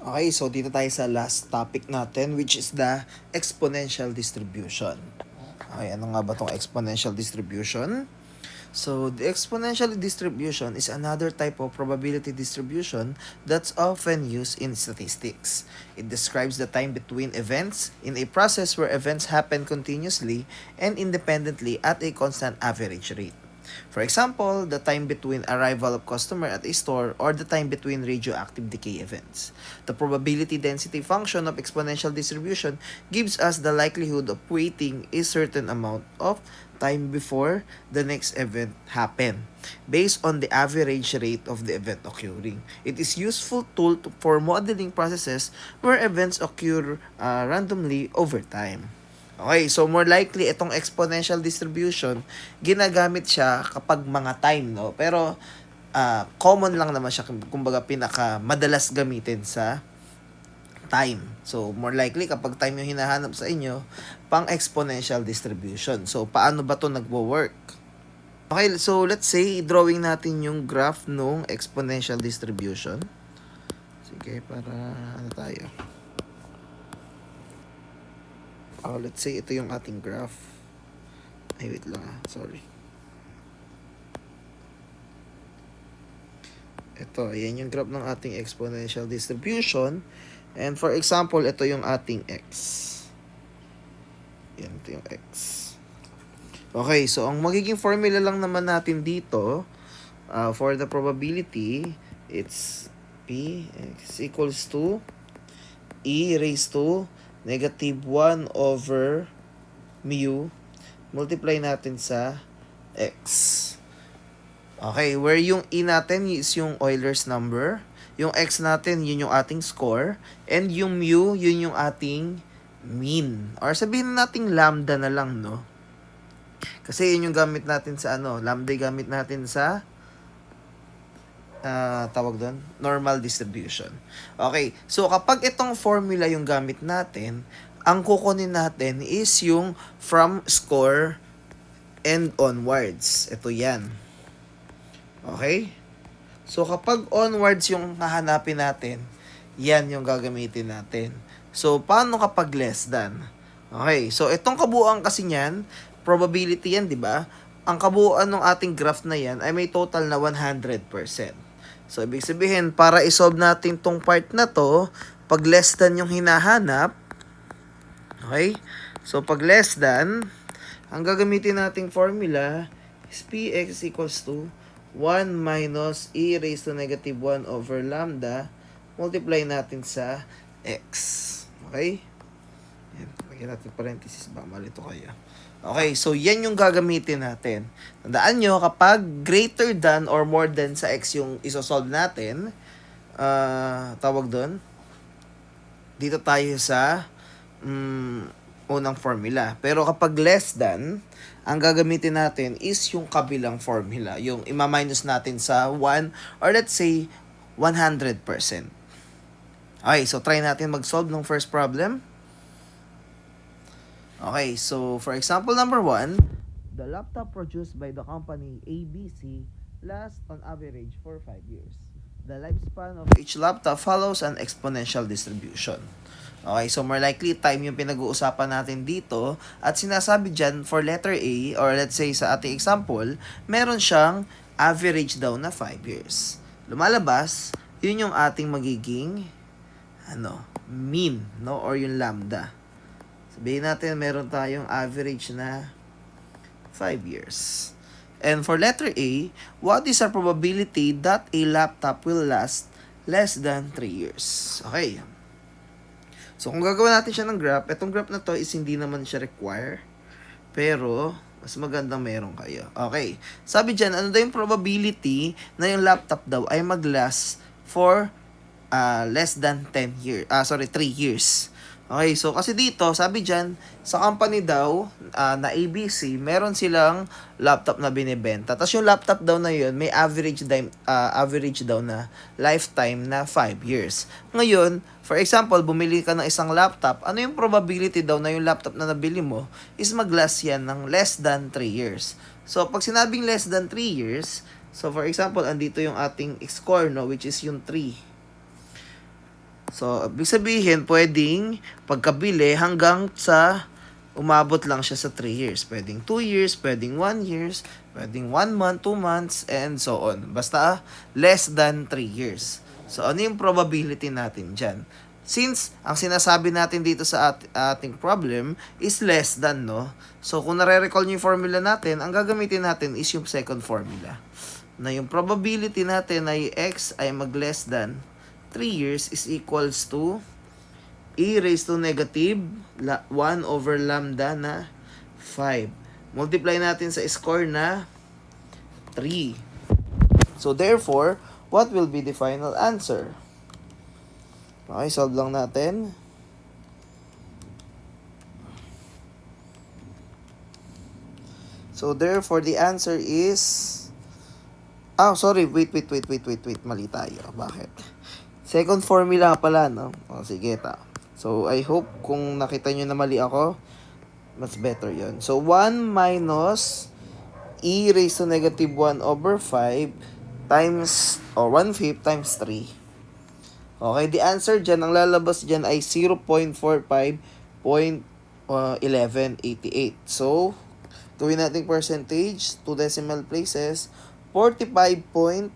Okay, so dito tayo sa last topic natin, which is the exponential distribution. Okay, ano nga ba tong exponential distribution? So, the exponential distribution is another type of probability distribution that's often used in statistics. It describes the time between events in a process where events happen continuously and independently at a constant average rate. For example, the time between arrival of customer at a store or the time between radioactive decay events. The probability density function of exponential distribution gives us the likelihood of waiting a certain amount of time before the next event happen based on the average rate of the event occurring. It is useful tool for modeling processes where events occur randomly over time. Okay, so more likely itong exponential distribution, ginagamit siya kapag mga time, no? Pero common lang naman siya, kumbaga pinaka madalas gamitin sa time. So more likely kapag time yung hinahanap sa inyo, pang exponential distribution. So paano ba 'to nagwo-work? Okay, so let's say drawing natin yung graph nung exponential distribution. Sige, para ano tayo? Let's say ito yung ating graph. Ay, wait lang sorry. Ito, ayan yung graph ng ating exponential distribution. And for example, ito yung ating x. Yan, ito yung x. Okay, so ang magiging formula lang naman natin dito, for the probability, it's p x equals to e raised to negative 1 over mu multiply natin sa x. Okay, where yung e natin is yung Euler's number, yung x natin yun yung ating score, and yung mu yun yung ating mean. Or sabihin natin lambda na lang, no? Kasi yun yung gamit natin sa lambda gamit natin sa tawag doon, normal distribution. Okay, so kapag itong formula yung gamit natin, ang kukunin natin is yung from score and onwards. Ito yan. Okay? So kapag onwards yung hahanapin natin, yan yung gagamitin natin. So paano kapag less than? Okay, so itong kabuuan kasi niyan, probability yan, di ba? Ang kabuuan ng ating graph na yan ay may total na 100%. So, ibig sabihin, para isolve natin tong part na to, pag less than yung hinahanap, okay? So, pag less than, ang gagamitin nating formula is px equals to 1 minus e raised to negative 1 over lambda, multiply natin sa x. Okay? Yan, lagyan natin parenthesis, ba malito kayo. Okay, so yan yung gagamitin natin. Tandaan nyo, kapag greater than or more than sa x yung isosolve natin, tawag doon, dito tayo sa unang formula. Pero kapag less than, ang gagamitin natin is yung kabilang formula. Yung ima-minus natin sa 1 or let's say 100%. Okay, so try natin mag-solve ng first problem. Okay, so for example number 1, the laptop produced by the company ABC lasts on average for 5 years. The lifespan of each laptop follows an exponential distribution. Okay, so more likely time yung pinag-uusapan natin dito at sinasabi dyan for letter A or let's say sa ating example, meron siyang average daw na 5 years. Lumalabas, yun yung ating magiging mean, no, or yung lambda. Sabihin natin, meron tayong average na 5 years. And for letter A, what is our probability that a laptop will last less than 3 years? Okay. So, kung gagawa natin siya ng graph, itong graph na to is hindi naman siya require. Pero, mas magandang meron kayo. Okay. Sabi dyan, ano daw yung probability na yung laptop daw ay mag-last for less than 3 years. Okay, so kasi dito, sabi dyan, sa company daw na ABC, meron silang laptop na binibenta. Tapos yung laptop daw na yun, may average daw na lifetime na 5 years. Ngayon, for example, bumili ka ng isang laptop, ano yung probability daw na yung laptop na nabili mo is mag-last yan ng less than 3 years. So, pag sinabing less than 3 years, so for example, andito yung ating score, no, which is yung 3. So, ibig sabihin, pwedeng pagkabili hanggang sa umabot lang siya sa 3 years. Pwedeng 2 years, pwedeng 1 years, pwedeng 1 month, 2 months, and so on. Basta, less than 3 years. So, ano yung probability natin dyan? Since, ang sinasabi natin dito sa ating problem is less than, no? So, kung nare-recall nyo yung formula natin, ang gagamitin natin is yung second formula. Na yung probability natin na yung x ay mag less than 3 years is equals to e raised to negative 1 over lambda na 5. Multiply natin sa score na 3. So, therefore, what will be the final answer? Okay, solve lang natin. So, therefore, the answer is... sorry. Wait. Mali tayo. Bakit? Second formula pala, no? Sige, So, I hope kung nakita nyo na mali ako, mas better yon. So, 1 minus e raised to negative 1 over 5 times, or 1/5 times 3. Okay, the answer dyan, ang lalabas dyan ay 0.45.1188. So, gawin natin percentage, 2 decimal places, 45.12%.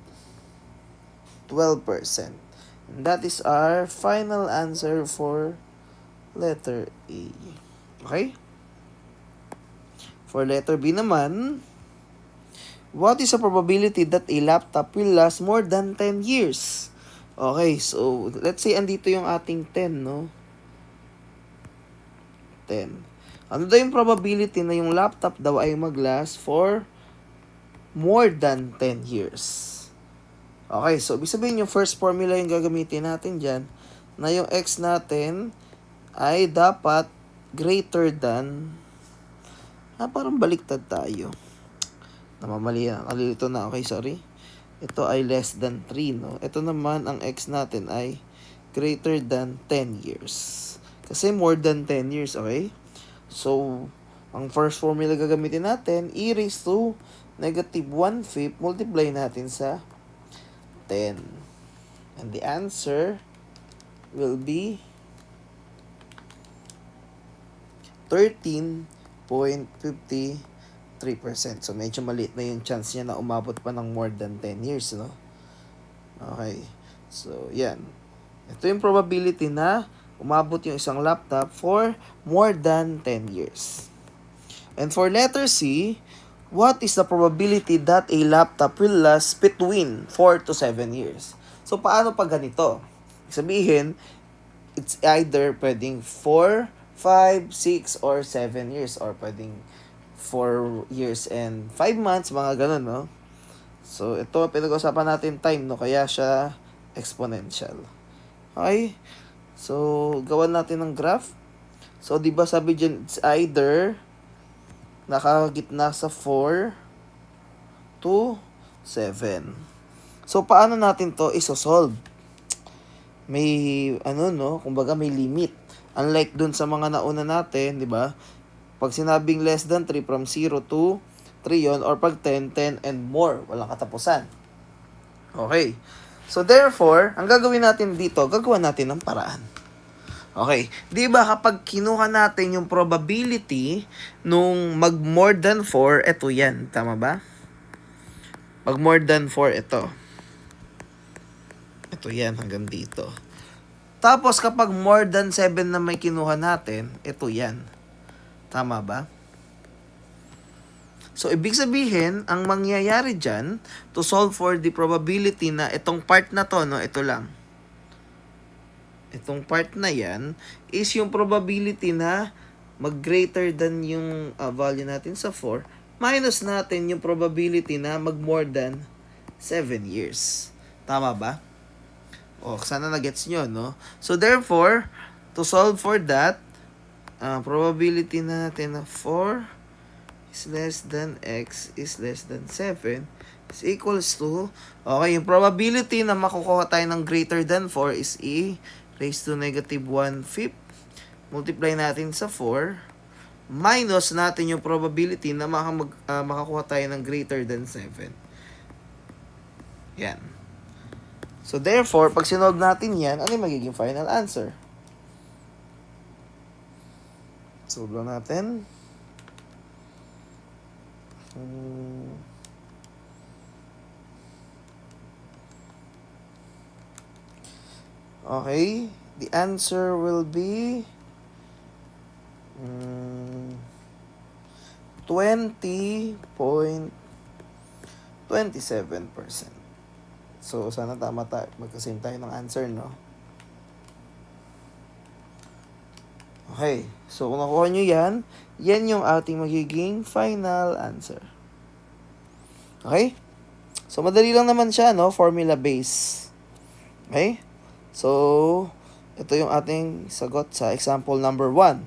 And that is our final answer for letter A. Okay? For letter B naman, what is the probability that a laptop will last more than 10 years? Okay, so let's say andito yung ating 10, no? 10. Ano daw yung probability na yung laptop daw ay mag-last for more than 10 years? Okay, so ibig sabihin yung first formula yung gagamitin natin dyan, na yung x natin ay dapat greater than, parang baliktad tayo. Namamali na, kalilito na, okay, sorry. Ito ay less than 3, no? Ito naman, ang x natin ay greater than 10 years. Kasi more than 10 years, okay? So, ang first formula gagamitin natin, e raised to negative 1/5, multiply natin sa 10. And the answer will be 13.53%. So, medyo maliit na yung chance niya na umabot pa ng more than 10 years, no? Okay. So, yan. Ito yung probability na umabot yung isang laptop for more than 10 years. And for letter C, what is the probability that a laptop will last between 4 to 7 years? So, paano pag ganito? Sabihin, it's either pwedeng 4, 5, 6, or 7 years, or pwedeng 4 years and 5 months, mga ganun, no? So, ito, pinag-usapan natin time, no? Kaya siya exponential. Okay? So, gawan natin ng graph. So, di ba sabi dyan, it's either nakagitna sa 4 to 7. So, paano natin to isosolve? May, no? Kumbaga, may limit. Unlike dun sa mga nauna natin, di ba? Pag sinabing less than 3, from 0 to 3 yon, or pag 10, 10 and more, walang katapusan. Okay. So, therefore, ang gagawin natin dito, gagawa natin ng paraan. Okay. Di ba kapag kinuha natin yung probability nung mag more than 4, ito yan. Tama ba? Mag more than 4, ito. Ito yan, hanggang dito. Tapos, kapag more than 7 na may kinuha natin, ito yan. Tama ba? So, ibig sabihin, ang mangyayari dyan, to solve for the probability na itong part na to, no, ito lang. Itong part na yan, is yung probability na mag-greater than yung value natin sa 4, minus natin yung probability na mag-more than 7 years. Tama ba? O, sana na-gets nyo, no? So, therefore, to solve for that, probability natin na 4 is less than x is less than 7 is equals to, okay, yung probability na makukuha tayo ng greater than 4 is e raised to negative 1/5. Multiply natin sa 4, minus natin yung probability na makakuha tayo ng greater than 7. Yan. So therefore, pag sinolve natin yan, ano yung magiging final answer? Solve lang natin. Okay, the answer will be 20.27%. So, sana tama tayo. Magkasame tayo ng answer, no? Okay. So, kung nakuha nyo yan, yan yung ating magiging final answer. Okay? So, madali lang naman siya, no? Formula base. Okay? So, ito yung ating sagot sa example number 1.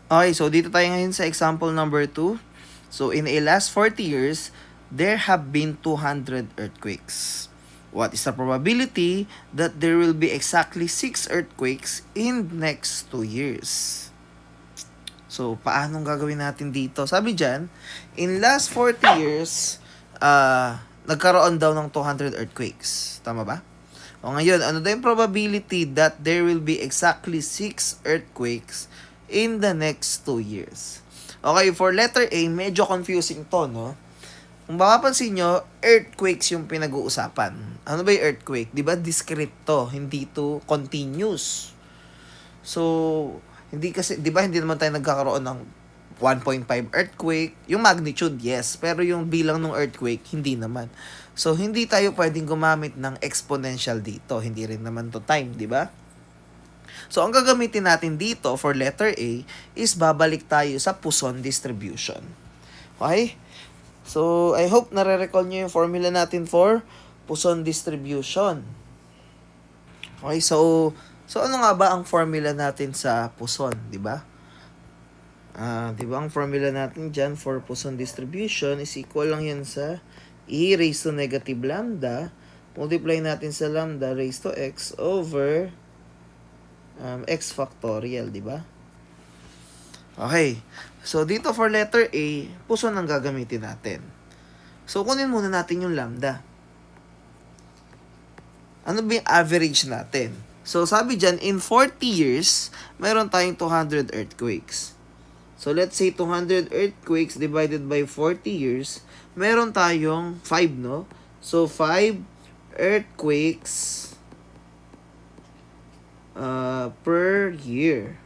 Okay, so dito tayo ngayon sa example number 2. So, in a last 40 years, there have been 200 earthquakes. What is the probability that there will be exactly 6 earthquakes in next 2 years? So, paanong gagawin natin dito? Sabi dyan, in last 40 years, nagkaroon daw ng 200 earthquakes. Tama ba? O ngayon, ano daw yung probability that there will be exactly 6 earthquakes in the next 2 years? Okay, for letter A, medyo confusing to, no? Kung mapapansin nyo, earthquakes yung pinag-uusapan. Ano ba yung earthquake? Diba discrete to, hindi to continuous. So, hindi kasi, diba hindi naman tayo nagkakaroon ng 1.5 earthquake. Yung magnitude, yes. Pero yung bilang ng earthquake, hindi naman. So, hindi tayo pwedeng gumamit ng exponential dito. Hindi rin naman to time, diba? So, ang gagamitin natin dito for letter A is babalik tayo sa Poisson distribution. Okay? So, I hope nare-recall nyo yung formula natin for Poisson distribution. Okay, so ano nga ba ang formula natin sa Poisson, di ba? Di ba ang formula natin dyan for Poisson distribution is equal lang yan sa e raised to negative lambda, multiply natin sa lambda raised to x over x factorial, di ba? Okay. So, dito for letter A, Poisson ang gagamitin natin. So, kunin muna natin yung lambda. Ano ba yung average natin? So, sabi dyan, in 40 years, meron tayong 200 earthquakes. So, let's say 200 earthquakes divided by 40 years, meron tayong 5, no? So, 5 earthquakes per year.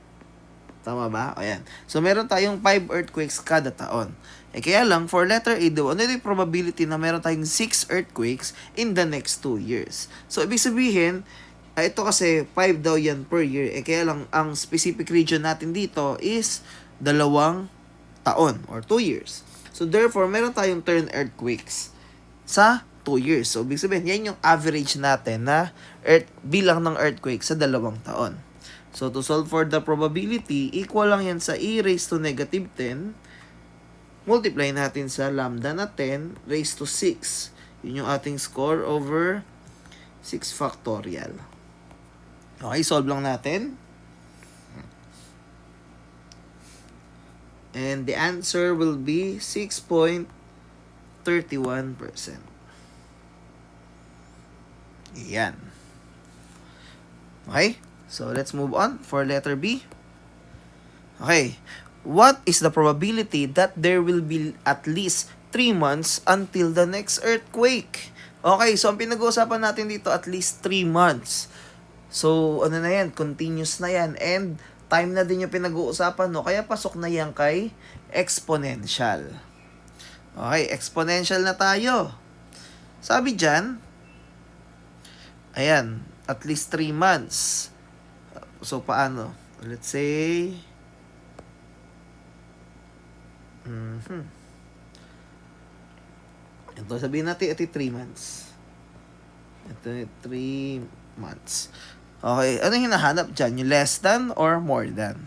Tama ba? Ayan. So, meron tayong 5 earthquakes kada taon. Kaya lang, for letter A daw, ano yung probability na meron tayong 6 earthquakes in the next 2 years? So, ibig sabihin, ito kasi 5 daw yan per year. Kaya lang, ang specific region natin dito is 2 taon or 2 years. So, therefore, meron tayong turn earthquakes sa 2 years. So, ibig sabihin, yan yung average natin na bilang ng earthquake sa 2 taon. So, to solve for the probability, equal lang yan sa e raised to negative 10. Multiply natin sa lambda na 10 raised to 6. Yun yung ating score over 6 factorial. Okay, solve lang natin. And the answer will be 6.31%. Yan. Okay? So, let's move on for letter B. Okay. What is the probability that there will be at least 3 months until the next earthquake? Okay, so ang pinag-uusapan natin dito, at least 3 months. So, ano na yan? Continuous na yan. And time na din yung pinag-uusapan, no? Kaya pasok na yan kay exponential. Okay, exponential na tayo. Sabi dyan, ayan, at least 3 months. So, paano? Let's say, ito, sabihin natin, ito 3 months. Ito 3 months. Okay, ano yung hinahanap dyan? Yung less than or more than?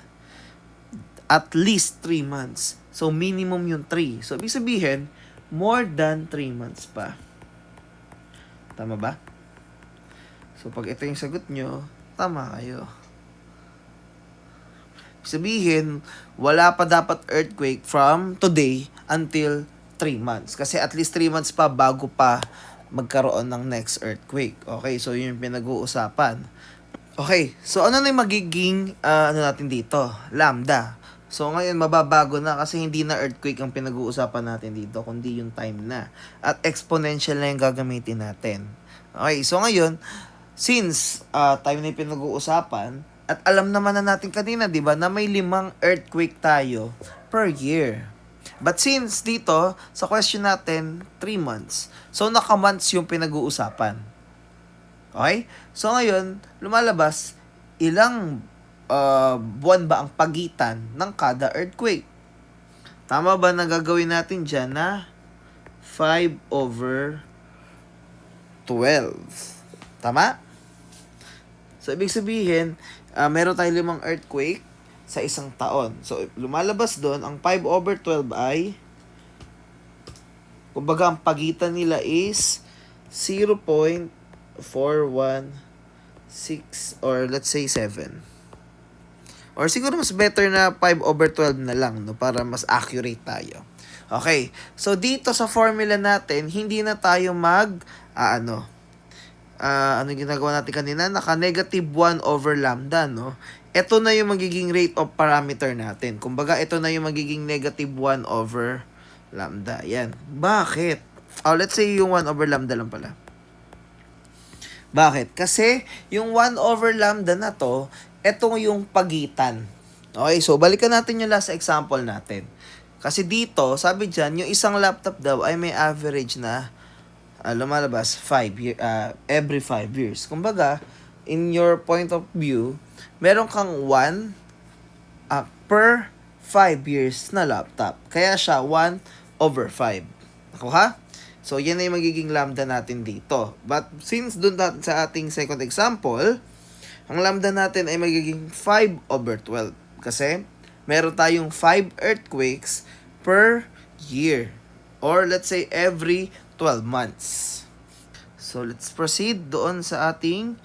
At least 3 months. So, minimum yung 3. So, ibig sabihin, more than 3 months pa. Tama ba? So, pag ito yung sagot nyo, tama kayo. Sabihin, wala pa dapat earthquake from today until 3 months. Kasi at least 3 months pa bago pa magkaroon ng next earthquake. Okay, so yun yung pinag-uusapan. Okay, so ano na yung magiging ano natin dito? Lambda. So ngayon mababago na kasi hindi na earthquake ang pinag-uusapan natin dito, kundi yung time na. At exponential na yung gagamitin natin. Okay, so ngayon, since time na yung pinag-uusapan, at alam naman na natin kanina, di ba, na may 5 earthquake tayo per year. But since dito, sa question natin, 3 months. So naka-months yung pinag-uusapan. Okay? So ngayon, lumalabas, ilang buwan ba ang pagitan ng kada earthquake? Tama ba na gagawin natin dyan na 5/12? Tama? So, ibig sabihin, meron tayo 5 earthquake sa isang taon. So, lumalabas doon, ang 5/12 ay, kumbaga, ang pagitan nila is 0.416 or let's say 7. Or siguro mas better na 5/12 na lang, no, para mas accurate tayo. Okay. So dito sa formula natin, hindi na tayo ano ginagawa natin kanina? Naka-negative 1 over lambda, no? Ito na yung magiging rate of parameter natin. Kumbaga, ito na yung magiging negative 1 over lambda. Yan. Bakit? Let's say yung 1 over lambda lang pala. Bakit? Kasi yung 1 over lambda na to, ito yung pagitan. Okay, so balikan natin yung last example natin. Kasi dito, sabi dyan, yung isang laptop daw ay may average na lumalabas every 5 years. Kumbaga, in your point of view, meron kang 1 per 5 years na laptop. Kaya siya 1/5. Nakuha? So, yan ay magiging lambda natin dito. But since dun sa ating second example, ang lambda natin ay magiging 5/12. Kasi, meron tayong 5 earthquakes per year. Or let's say, every 12 months. So, let's proceed doon sa ating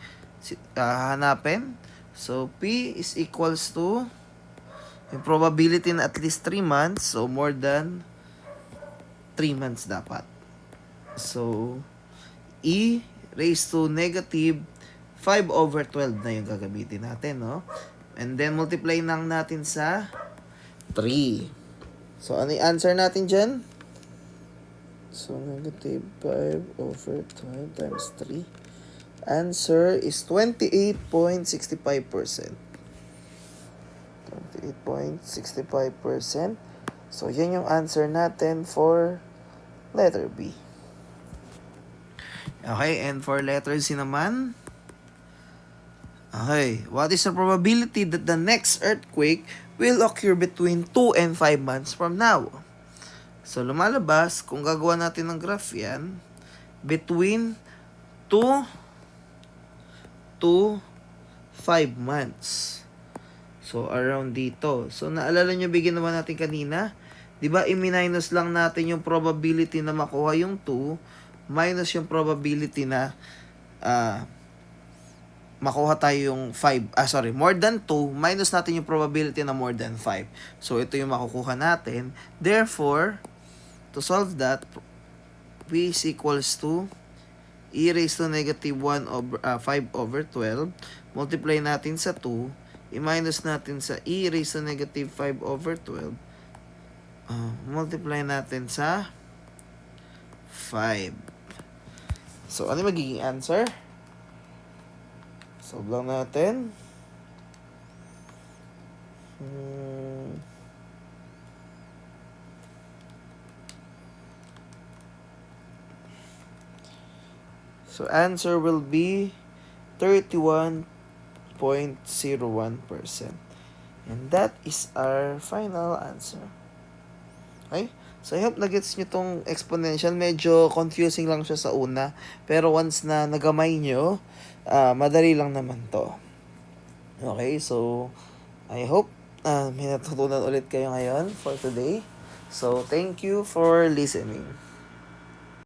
hanapin. So, P is equals to yung probability na at least 3 months. So, more than 3 months dapat. So, E raised to negative 5/12 na yung gagamitin natin, no? And then, multiply lang natin sa 3. So, ano yung answer natin dyan? So, negative 5/12 times 3. Answer is 28.65%. 28.65%. So, yan yung answer natin for letter B. Okay, and for letter C naman, okay, what is the probability that the next earthquake will occur between 2 and 5 months from now? So, lumalabas, kung gagawa natin ng graph yan, between 2 to 5 months. So, around dito. So, naalala nyo, bigyan naman natin kanina, di ba, i-minus lang natin yung probability na makuha yung 2, minus yung probability na makuha tayo yung 5, more than 2, minus natin yung probability na more than 5. So, ito yung makukuha natin. Therefore, to solve that, P is equals to E raised to negative 5/12, multiply natin sa 2, i-minus natin sa E raised to negative 5/12, multiply natin sa 5. So, ano yung magiging answer? Solve lang natin. So, answer will be 31.01%. And that is our final answer. Okay? So, I hope na-gets nyo tong exponential. Medyo confusing lang siya sa una. Pero once na nagamay nyo, madali lang naman to. Okay? So, I hope may natutunan ulit kayo ngayon for today. So, thank you for listening.